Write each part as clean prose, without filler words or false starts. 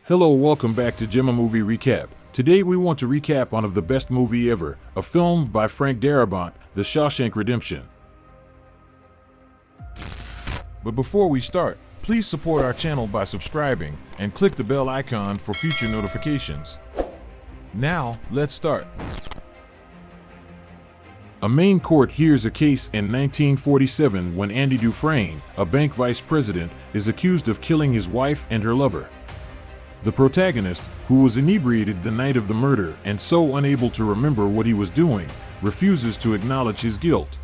Hello, welcome back to Gemma Movie Recap. Today we want to recap one of the best movie ever, a film by Frank Darabont, The Shawshank Redemption. But before we start, please support our channel by subscribing and click the bell icon for future notifications. Now, let's start. A Maine court hears a case in 1947 when Andy Dufresne, a bank vice president, is accused of killing his wife and her lover. The protagonist, who was inebriated the night of the murder and so unable to remember what he was doing, refuses to acknowledge his guilt.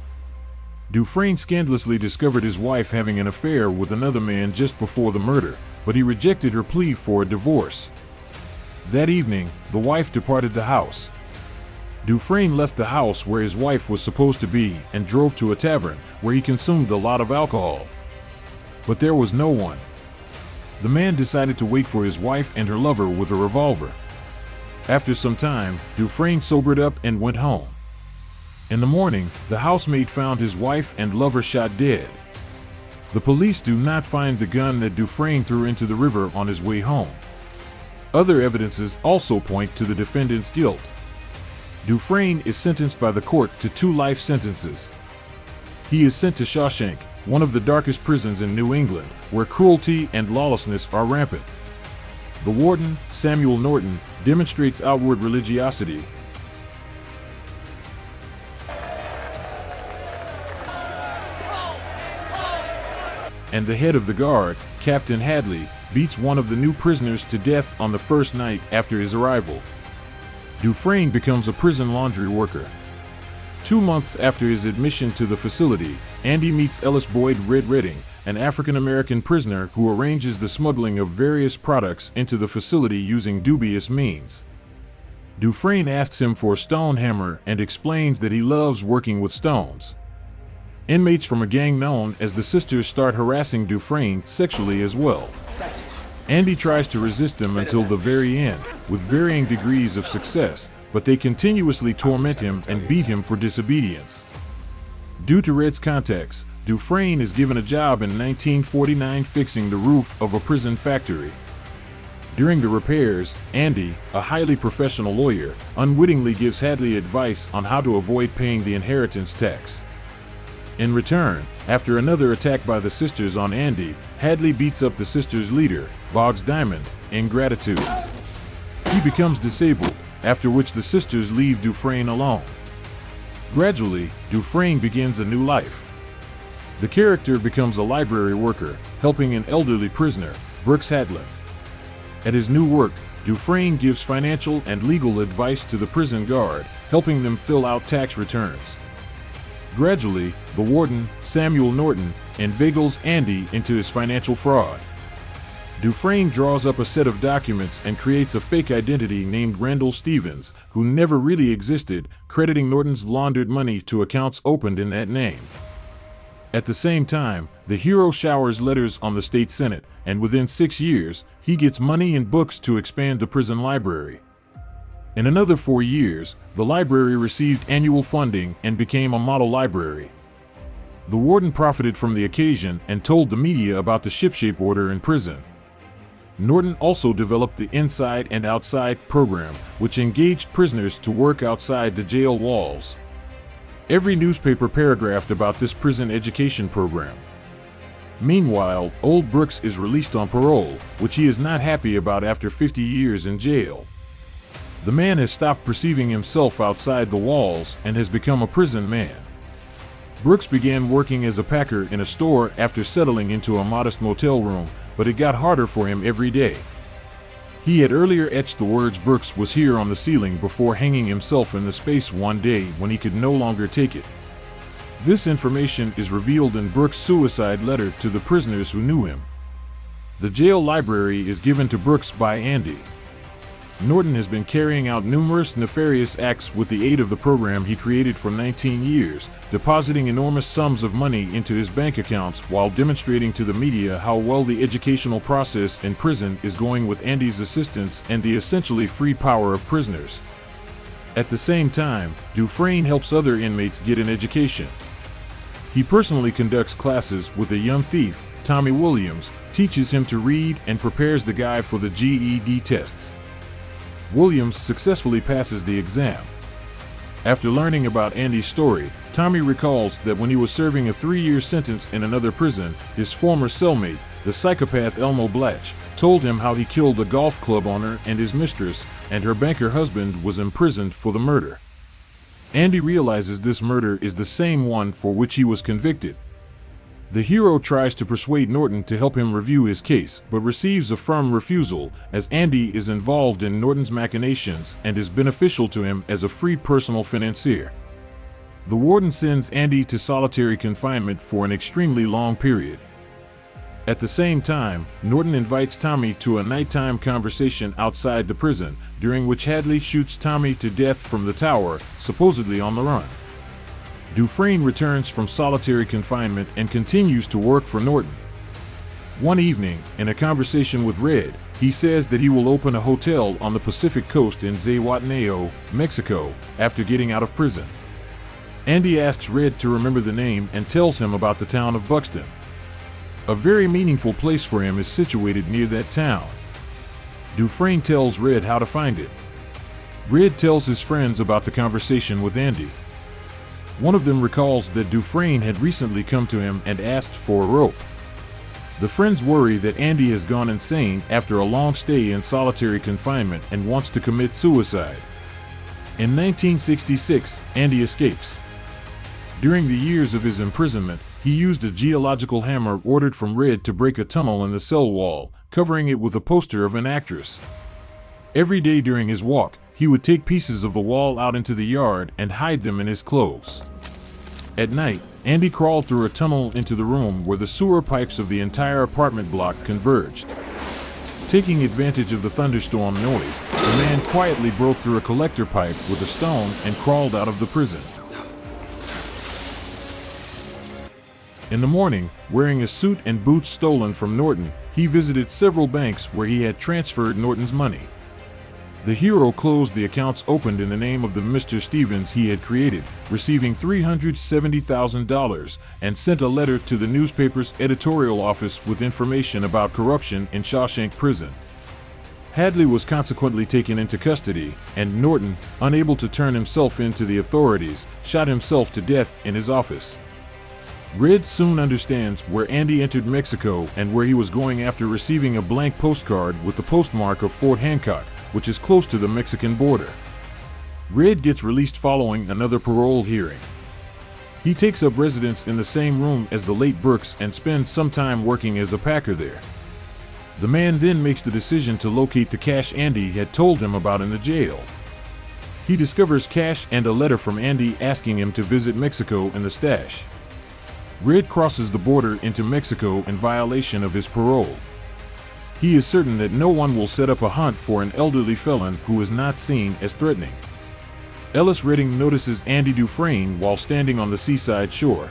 Dufresne scandalously discovered his wife having an affair with another man just before the murder, but he rejected her plea for a divorce. That evening, the wife departed the house. Dufresne left the house where his wife was supposed to be and drove to a tavern where he consumed a lot of alcohol. But there was no one. The man decided to wait for his wife and her lover with a revolver. After some time, Dufresne sobered up and went home. In the morning, the housemaid found his wife and lover shot dead. The police do not find the gun that Dufresne threw into the river on his way home. Other evidences also point to the defendant's guilt. Dufresne is sentenced by the court to 2 life sentences. He is sent to Shawshank, one of the darkest prisons in New England, where cruelty and lawlessness are rampant. The warden, Samuel Norton, demonstrates outward religiosity. And the head of the guard, Captain Hadley, beats one of the new prisoners to death on the first night after his arrival. Dufresne becomes a prison laundry worker. 2 months after his admission to the facility, Andy meets Ellis Boyd Red Redding, an African-American prisoner who arranges the smuggling of various products into the facility using dubious means. Dufresne asks him for a stone hammer and explains that he loves working with stones. Inmates from a gang known as the Sisters start harassing Dufresne sexually as well. Andy tries to resist them until the very end, with varying degrees of success, but they continuously torment him and beat him for disobedience. Due to Red's contacts, Dufresne is given a job in 1949 fixing the roof of a prison factory. During the repairs, Andy, a highly professional lawyer, unwittingly gives Hadley advice on how to avoid paying the inheritance tax. In return, after another attack by the Sisters on Andy, Hadley beats up the Sisters' leader, Boggs Diamond, in gratitude. He becomes disabled, after which the Sisters leave Dufresne alone. Gradually, Dufresne begins a new life. The character becomes a library worker, helping an elderly prisoner, Brooks Hadlin. At his new work, Dufresne gives financial and legal advice to the prison guard, helping them fill out tax returns. Gradually, the warden, Samuel Norton, inveigles Andy into his financial fraud. Dufresne draws up a set of documents and creates a fake identity named Randall Stevens, who never really existed, crediting Norton's laundered money to accounts opened in that name. At the same time, the hero showers letters on the state senate, and within 6 years, he gets money and books to expand the prison library. In another 4 years, the library received annual funding and became a model library. The warden profited from the occasion and told the media about the shipshape order in prison. Norton also developed the Inside and Outside program, which engaged prisoners to work outside the jail walls. Every newspaper paragraphed about this prison education program. Meanwhile, Old Brooks is released on parole, which he is not happy about after 50 years in jail. The man has stopped perceiving himself outside the walls and has become a prison man. Brooks began working as a packer in a store after settling into a modest motel room, but it got harder for him every day. He had earlier etched the words "Brooks was here" on the ceiling before hanging himself in the space one day when he could no longer take it. This information is revealed in Brooks' suicide letter to the prisoners who knew him. The jail library is given to Brooks by Andy. Norton has been carrying out numerous nefarious acts with the aid of the program he created for 19 years, depositing enormous sums of money into his bank accounts while demonstrating to the media how well the educational process in prison is going with Andy's assistance and the essentially free power of prisoners. At the same time, Dufresne helps other inmates get an education. He personally conducts classes with a young thief, Tommy Williams, teaches him to read and prepares the guy for the GED tests. Williams successfully passes the exam. After learning about Andy's story, Tommy recalls that when he was serving a 3-year sentence in another prison, his former cellmate, the psychopath Elmo Blatch, told him how he killed a golf club owner and his mistress, and her banker husband was imprisoned for the murder. Andy realizes this murder is the same one for which he was convicted. The hero tries to persuade Norton to help him review his case, but receives a firm refusal, as Andy is involved in Norton's machinations and is beneficial to him as a free personal financier. The warden sends Andy to solitary confinement for an extremely long period. At the same time, Norton invites Tommy to a nighttime conversation outside the prison, during which Hadley shoots Tommy to death from the tower, supposedly on the run. Dufresne returns from solitary confinement and continues to work for Norton. One evening, in a conversation with Red, he says that he will open a hotel on the Pacific coast in Zihuatanejo, Mexico, after getting out of prison. Andy asks Red to remember the name and tells him about the town of Buxton. A very meaningful place for him is situated near that town. Dufresne tells Red how to find it. Red tells his friends about the conversation with Andy. One of them recalls that Dufresne had recently come to him and asked for a rope. The friends worry that Andy has gone insane after a long stay in solitary confinement and wants to commit suicide. In 1966, Andy escapes. During the years of his imprisonment, he used a geological hammer ordered from Red to break a tunnel in the cell wall, covering it with a poster of an actress. Every day during his walk, he would take pieces of the wall out into the yard and hide them in his clothes. At night, Andy crawled through a tunnel into the room where the sewer pipes of the entire apartment block converged. Taking advantage of the thunderstorm noise, the man quietly broke through a collector pipe with a stone and crawled out of the prison. In the morning, wearing a suit and boots stolen from Norton, he visited several banks where he had transferred Norton's money. The hero closed the accounts opened in the name of the Mr. Stevens he had created, receiving $370,000, and sent a letter to the newspaper's editorial office with information about corruption in Shawshank Prison. Hadley was consequently taken into custody, and Norton, unable to turn himself in to the authorities, shot himself to death in his office. Red soon understands where Andy entered Mexico and where he was going after receiving a blank postcard with the postmark of Fort Hancock, which is close to the Mexican border. Red gets released following another parole hearing. He takes up residence in the same room as the late Brooks and spends some time working as a packer there. The man then makes the decision to locate the cash Andy had told him about in the jail. He discovers cash and a letter from Andy asking him to visit Mexico in the stash. Red crosses the border into Mexico in violation of his parole. He is certain that no one will set up a hunt for an elderly felon who is not seen as threatening. Ellis Redding notices Andy Dufresne while standing on the seaside shore.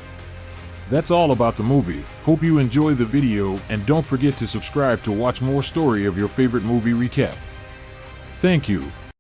That's all about the movie. Hope you enjoy the video and don't forget to subscribe to watch more story of your favorite movie recap. Thank you.